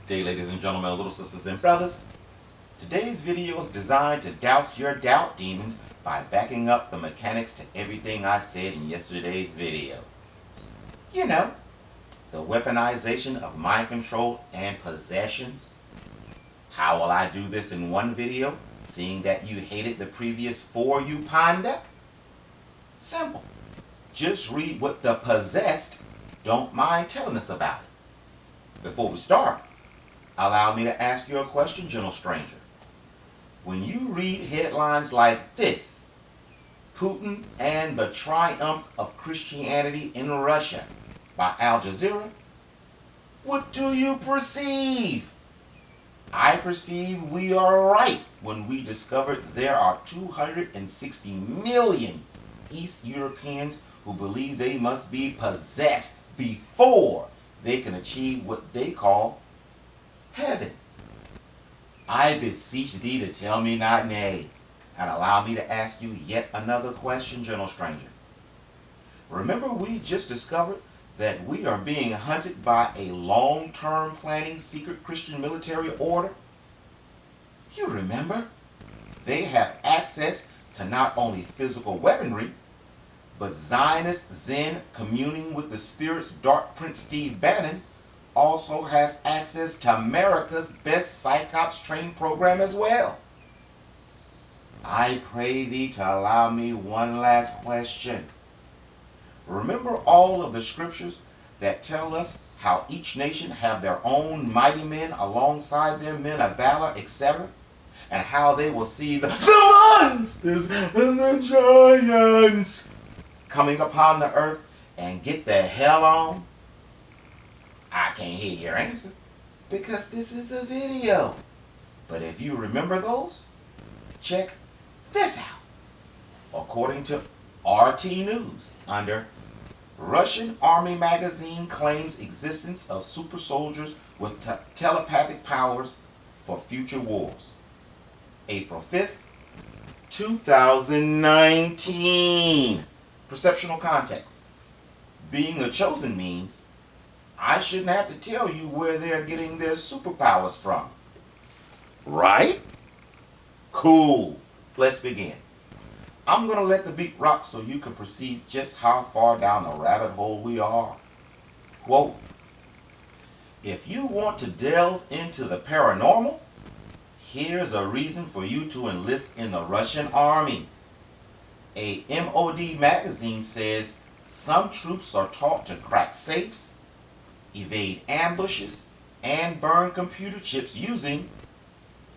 Good day, ladies and gentlemen, little sisters and brothers. Today's video is designed to douse your doubt demons by backing up the mechanics to everything I said in yesterday's video. You know, the weaponization of mind control and possession. How will I do this in one video, seeing that you hated the previous four, you ponder? Simple. Just read what the possessed don't mind telling us about it. Before we start, allow me to ask you a question, gentle stranger. When you read headlines like this, Putin and the Triumph of Christianity in Russia by Al Jazeera, what do you perceive? I perceive we are right when we discovered there are 260 million East Europeans who believe they must be possessed before they can achieve what they call heaven. I beseech thee to tell me not nay, and allow me to ask you yet another question, gentle stranger. Remember, we just discovered that we are being hunted by a long-term planning secret Christian military order? You remember? They have access to not only physical weaponry, but Zionist Zen communing with the Spirit's Dark Prince Steve Bannon also has access to America's best Psychops training program as well. I pray thee to allow me one last question. Remember all of the scriptures that tell us how each nation have their own mighty men alongside their men of valor, etc., and how they will see the monsters and the giants coming upon the earth and get the hell on? I can't hear your answer because this is a video. But if you remember those, check this out. According to RT News, under Russian Army magazine claims existence of super soldiers with telepathic powers for future wars. April 5th, 2019. Perceptual context. Being a chosen means I shouldn't have to tell you where they're getting their superpowers from. Right? Cool. Let's begin. I'm going to let the beat rock so you can perceive just how far down the rabbit hole we are. Quote, if you want to delve into the paranormal, here's a reason for you to enlist in the Russian army. A MOD magazine says some troops are taught to crack safes, evade ambushes, and burn computer chips using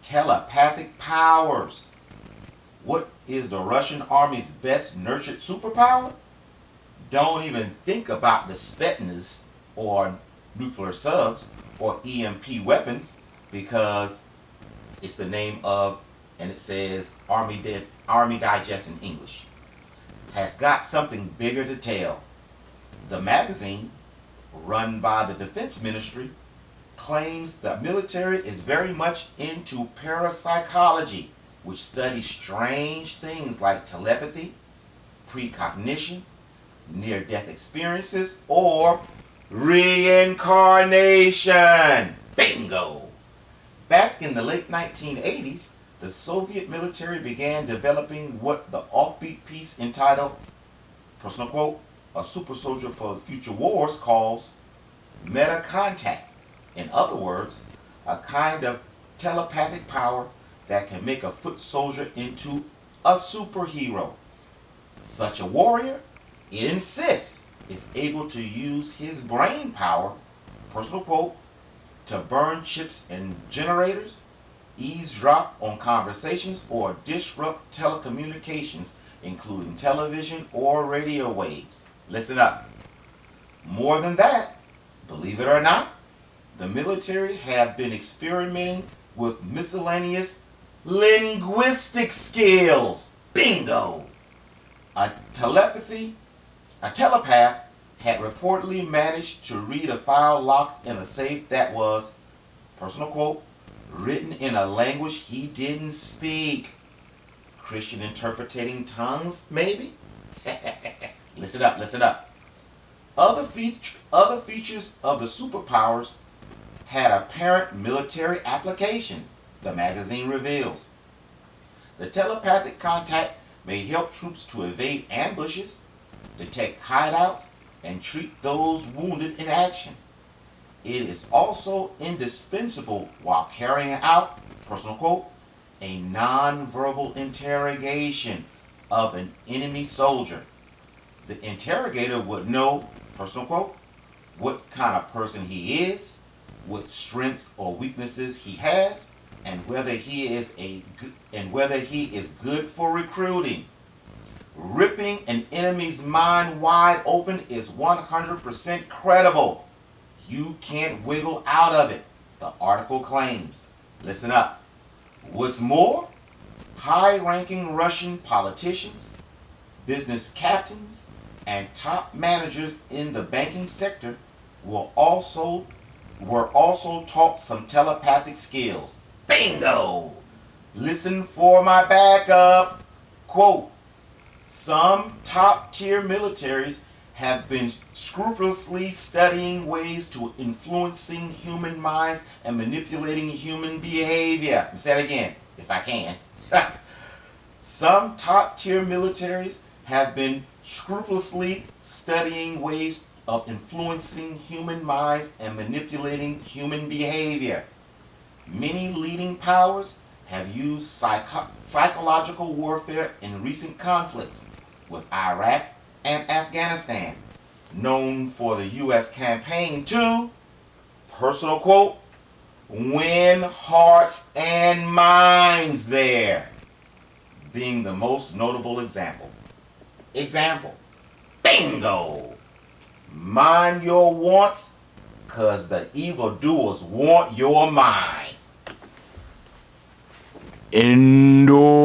telepathic powers. What is the Russian army's best nurtured superpower? Don't even think about the Spetsnaz or nuclear subs or EMP weapons, because it's the name of, and it says Army Digest in English, has got something bigger to tell. The magazine, run by the Defense Ministry, claims the military is very much into parapsychology, which studies strange things like telepathy, precognition, near-death experiences, or reincarnation. Bingo! Back in the late 1980s, the Soviet military began developing what the offbeat piece entitled, personal quote, A Super Soldier for Future Wars calls meta contact. In other words, a kind of telepathic power that can make a foot soldier into a superhero. Such a warrior, it insists, is able to use his brain power, personal quote, to burn chips and generators, eavesdrop on conversations, or disrupt telecommunications, including television or radio waves. Listen up. More than that, believe it or not, the military have been experimenting with miscellaneous linguistic skills. Bingo! A telepath had reportedly managed to read a file locked in a safe that was, personal quote, written in a language he didn't speak. Christian interpreting tongues, maybe? Listen up, listen up. Other features of the superpowers had apparent military applications, the magazine reveals. The telepathic contact may help troops to evade ambushes, detect hideouts, and treat those wounded in action. It is also indispensable while carrying out, personal quote, a non-verbal interrogation of an enemy soldier. The interrogator would know, personal quote, what kind of person he is, what strengths or weaknesses he has, and whether he is good for recruiting. Ripping an enemy's mind wide open is 100% credible. You can't wiggle out of it, the article claims. Listen up. What's more, high-ranking Russian politicians, business captains, and top managers in the banking sector were also taught some telepathic skills. Bingo! Listen for my backup. Quote, some top-tier militaries have been scrupulously studying ways to influencing human minds and manipulating human behavior. Let me say it again, if I can. Some top-tier militaries have been scrupulously studying ways of influencing human minds and manipulating human behavior. Many leading powers have used psychological warfare in recent conflicts, with Iraq and Afghanistan, known for the U.S. campaign to, personal quote, win hearts and minds there, being the most notable example. Bingo! Mind your wants, cause the evildoers want your mind. Indoor.